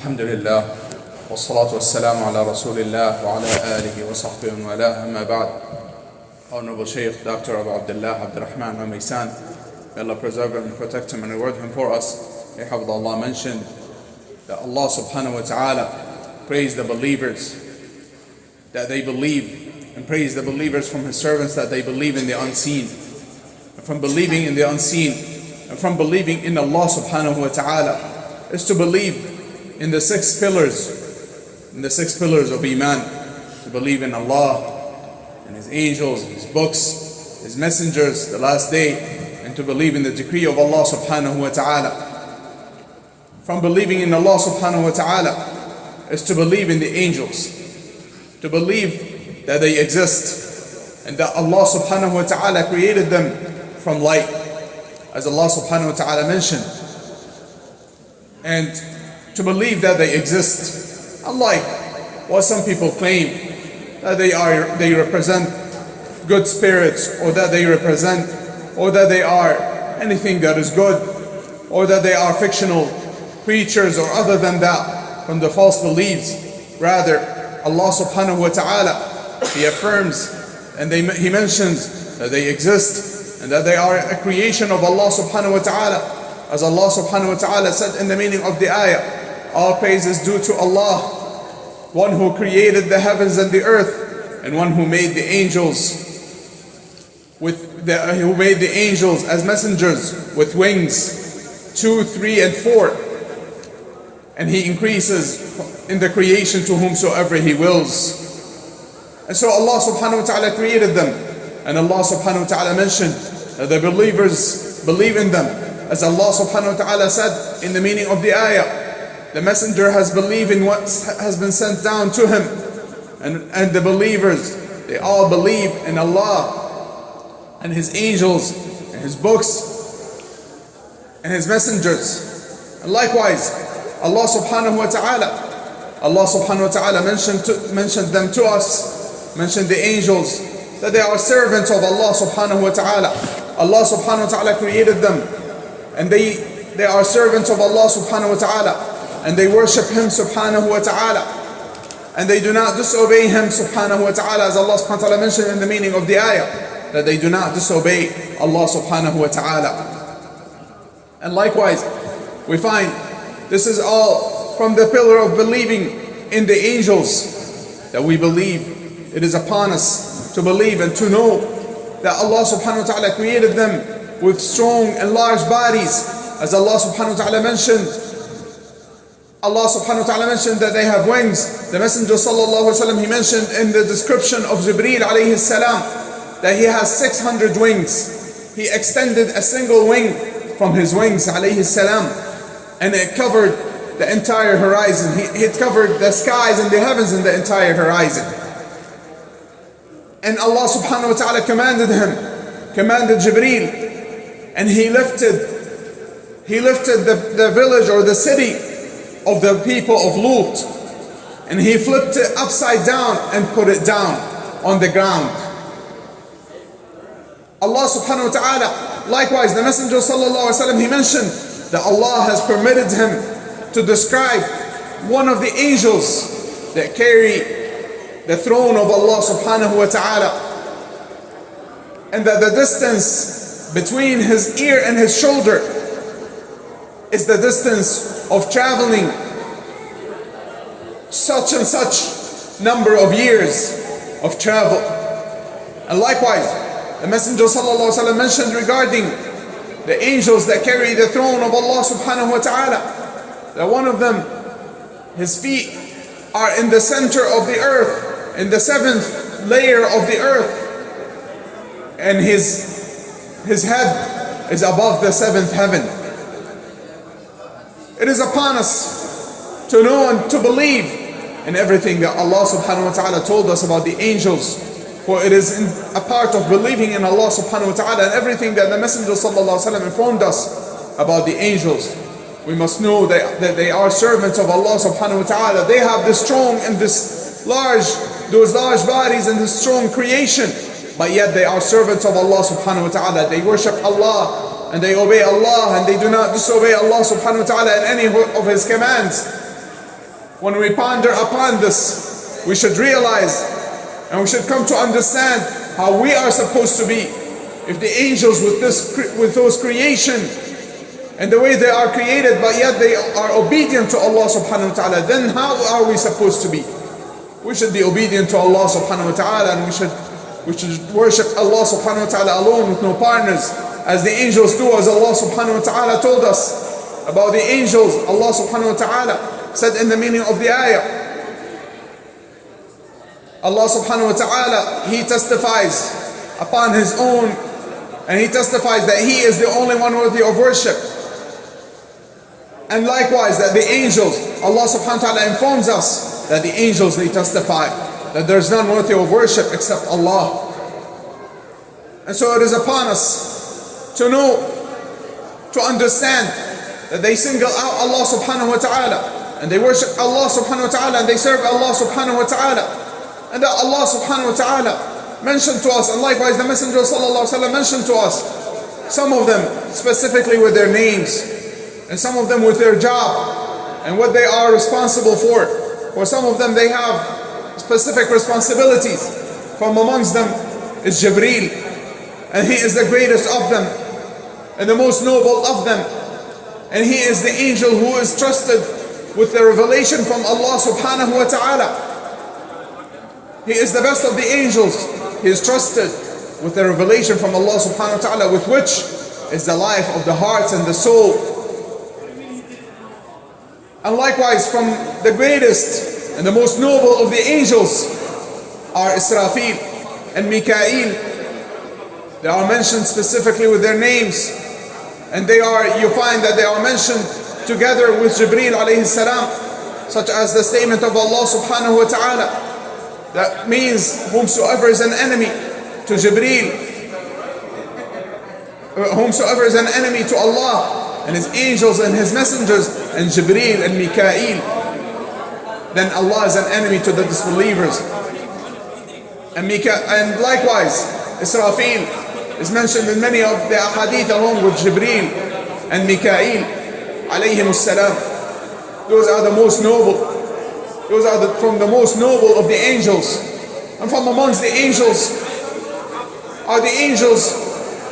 الحمد لله والصلاة والسلام على رسول الله وعلى آله وصحبه ومن والاه أما بعد. Honorable Sheikh, Dr. Abdullah, Abdurrahman, Al-Omaisan, may Allah preserve him and protect him and reward him for us. حفظه, Allah mentioned that Allah subhanahu wa ta'ala praised the believers, that they believe, and praised the believers from His servants that they believe in the unseen. And from believing in the unseen, and from believing in Allah subhanahu wa ta'ala, is to believe in the six pillars of Iman. To believe in Allah and His angels, His books, His messengers, the last day, and to believe in the decree of Allah subhanahu wa ta'ala. From believing in Allah subhanahu wa ta'ala is to believe in the angels, to believe that they exist and that Allah subhanahu wa ta'ala created them from light, as Allah subhanahu wa ta'ala mentioned, and to believe that they exist, unlike what some people claim, that they represent good spirits, or that they are anything that is good, or that they are fictional creatures, or other than that, from the false beliefs. Rather, Allah subhanahu wa ta'ala, He affirms and He mentions that they exist and that they are a creation of Allah subhanahu wa ta'ala, as Allah subhanahu wa ta'ala said in the meaning of the ayah, all praise is due to Allah, one who created the heavens and the earth, and one who made the angels as messengers with wings 2, 3, and 4, and He increases in the creation to whomsoever He wills. And so Allah subhanahu wa ta'ala created them, and Allah subhanahu wa ta'ala mentioned that the believers believe in them, as Allah subhanahu wa ta'ala said in the meaning of the ayah, the messenger has believed in what has been sent down to him, and the believers, they all believe in Allah and His angels and His books and His messengers. And likewise, Allah subhanahu wa ta'ala mentioned them to us, mentioned the angels, that they are servants of Allah subhanahu wa ta'ala. Allah subhanahu wa ta'ala created them, and they are servants of Allah subhanahu wa ta'ala, and they worship Him subhanahu wa ta'ala, and they do not disobey Him subhanahu wa ta'ala, as Allah subhanahu wa ta'ala mentioned in the meaning of the ayah, that they do not disobey Allah subhanahu wa ta'ala. And likewise, we find this is all from the pillar of believing in the angels, that we believe it is upon us to believe and to know that Allah subhanahu wa ta'ala created them with strong and large bodies, as Allah subhanahu wa ta'ala mentioned. Allah subhanahu wa ta'ala mentioned that they have wings. The Messenger sallallahu alaihi wasallam, he mentioned in the description of Jibreel alayhi salam that he has 600 wings. He extended a single wing from his wings alayhi salam, and it covered the entire horizon. It covered the skies and the heavens and the entire horizon. And Allah subhanahu wa ta'ala commanded Jibreel, and he lifted the village or the city of the people of Lut, and he flipped it upside down and put it down on the ground. Allah subhanahu wa ta'ala, likewise the Messenger sallallahu alaihi wasallam, he mentioned that Allah has permitted him to describe one of the angels that carry the throne of Allah subhanahu wa ta'ala, and that the distance between his ear and his shoulder is the distance of traveling such and such number of years of travel. And likewise, the Messenger sallallahu alaihi wasallam mentioned regarding the angels that carry the throne of Allah subhanahu wa ta'ala, that one of them, his feet are in the center of the earth, in the seventh layer of the earth, and his head is above the seventh heaven. It is upon us to know and to believe in everything that Allah subhanahu wa ta'ala told us about the angels, for it is a part of believing in Allah subhanahu wa ta'ala, and everything that the Messenger sallallahu alaihi wasallam informed us about the angels. We must know that they are servants of Allah subhanahu wa ta'ala. They have this strong and those large bodies and this strong creation, but yet they are servants of Allah subhanahu wa ta'ala. They worship Allah and they obey Allah, and they do not disobey Allah subhanahu wa ta'ala in any of His commands. when we ponder upon this, we should realize and we should come to understand how we are supposed to be. If the angels with those creation and the way they are created, but yet they are obedient to Allah subhanahu wa ta'ala, then how are we supposed to be? We should be obedient to Allah subhanahu wa ta'ala, and we should worship Allah subhanahu wa ta'ala alone with no partners, as the angels do, as Allah subhanahu wa ta'ala told us about the angels. Allah subhanahu wa ta'ala said in the meaning of the ayah, Allah subhanahu wa ta'ala, He testifies upon His own, and He testifies that He is the only one worthy of worship. And likewise that the angels, Allah subhanahu wa ta'ala informs us that the angels, they testify that there is none worthy of worship except Allah. And so it is upon us to know, to understand that they single out Allah subhanahu wa ta'ala, and they worship Allah subhanahu wa ta'ala, and they serve Allah subhanahu wa ta'ala, and that Allah subhanahu wa ta'ala mentioned to us, and likewise the Messenger sallallahu alaihi wasallam mentioned to us, some of them specifically with their names, and some of them with their job and what they are responsible for. For some of them they have specific responsibilities. From amongst them is Jibreel, and he is the greatest of them and the most noble of them, and he is the angel who is trusted with the revelation from Allah subhanahu wa ta'ala. He is the best of the angels. He is trusted with the revelation from Allah subhanahu wa ta'ala, with which is the life of the heart and the soul. And likewise, from the greatest and the most noble of the angels are Israfil and Mikail. They are mentioned specifically with their names, and you find that they are mentioned together with Jibreel alayhi salam, such as the statement of Allah subhanahu wa ta'ala that means whomsoever is an enemy to Jibreel, whomsoever is an enemy to Allah and His angels and His messengers, and Jibreel and Mikail, then Allah is an enemy to the disbelievers. And likewise, Israfil is mentioned in many of the ahadith along with Jibreel and Mikail alayhim salam. Those are the most noble. Those are from the most noble of the angels. And from amongst the angels are the angels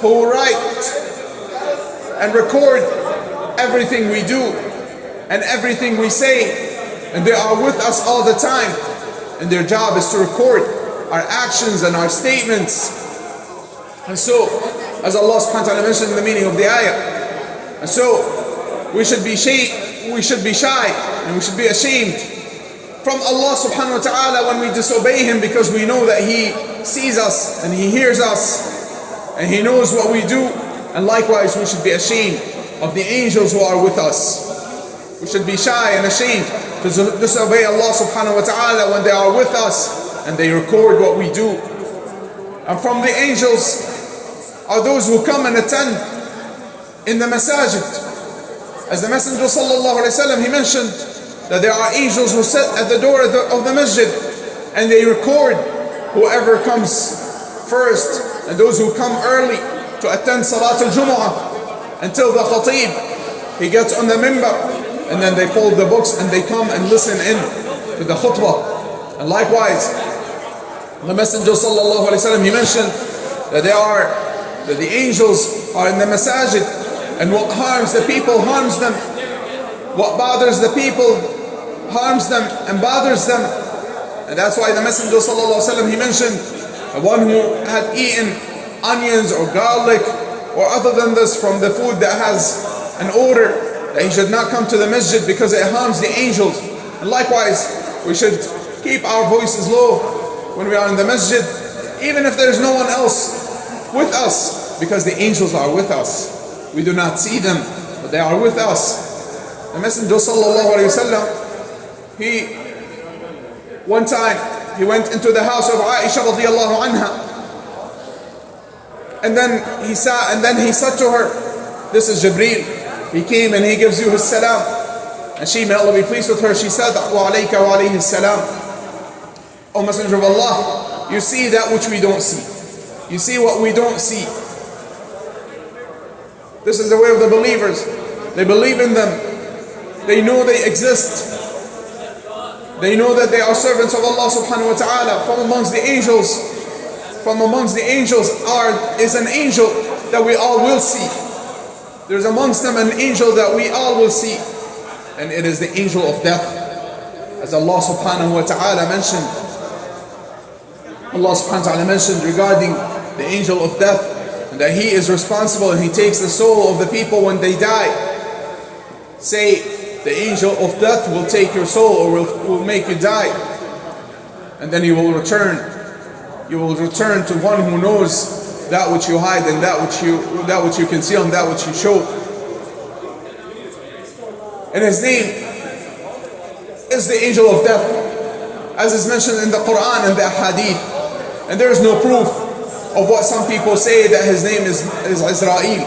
who write and record everything we do and everything we say, and they are with us all the time, and their job is to record our actions and our statements. And so, as Allah subhanahu wa ta'ala mentioned in the meaning of the ayah, and so we should be shy and we should be ashamed from Allah subhanahu wa ta'ala when we disobey Him, because we know that He sees us and He hears us and He knows what we do. And likewise, we should be ashamed of the angels who are with us. We should be shy and ashamed to disobey Allah subhanahu wa ta'ala when they are with us and they record what we do. And from the angels are those who come and attend in the masajid. As the Messenger sallallahu alaihi wasallam, he mentioned that there are angels who sit at the door of the masjid and they record whoever comes first and those who come early to attend Salat al-Jumu'ah until the Khatib, he gets on the minbar, and then they fold the books and they come and listen in to the Khutba. And likewise, the Messenger sallallahu alaihi wasallam, he mentioned that the angels are in the masajid, and what harms the people harms them. What bothers the people harms them and bothers them. And that's why the Messenger sallallahu alaihi wasallam, he mentioned the one who had eaten onions or garlic or other than this from the food that has an odor, that he should not come to the masjid because it harms the angels. And likewise, we should keep our voices low when we are in the masjid, even if there is no one else with us, because the angels are with us. We do not see them, but they are with us. The Messenger sallallahu alaihi wasallam, one time he went into the house of Aisha radiallahu anha, and then he said to her, "This is Jibreel. He came and he gives you his salam." And she, may Allah be pleased with her, she said, "Wa alayka wa alayhi salam." O Messenger of Allah, you see that which we don't see. You see what we don't see. This is the way of the believers. They believe in them. They know they exist. They know that they are servants of Allah subhanahu wa ta'ala. From amongst the angels is an angel that we all will see. There's amongst them an angel that we all will see. And it is the angel of death. As Allah subhanahu wa ta'ala mentioned, regarding the angel of death, and that he is responsible and he takes the soul of the people when they die. Say, the angel of death will take your soul or will make you die. And then you will return. You will return to one who knows that which you hide and that which you conceal and that which you show. And his name is the angel of death, as is mentioned in the Quran and the Hadith. And there is no proof of what some people say that his name is Israel.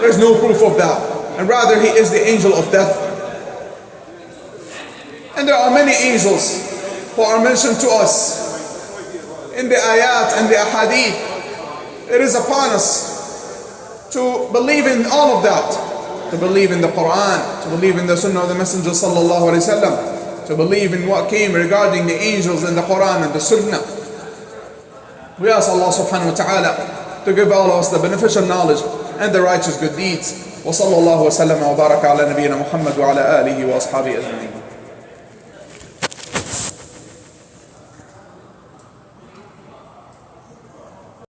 There is no proof of that. And rather he is the angel of death. And there are many angels who are mentioned to us in the ayat and the ahadith. It is upon us to believe in all of that, to believe in the Quran, to believe in the Sunnah of the Messenger sallallahu alaihi wasallam, to believe in what came regarding the angels in the Quran and the Sunnah. We ask Allah subhanahu wa ta'ala to give all of us the beneficial knowledge and the righteous good deeds. Wa sallallahu wa sallam wa baraka ala nabiyyina Muhammad wa ala alihi wa ashabihi ajma'in.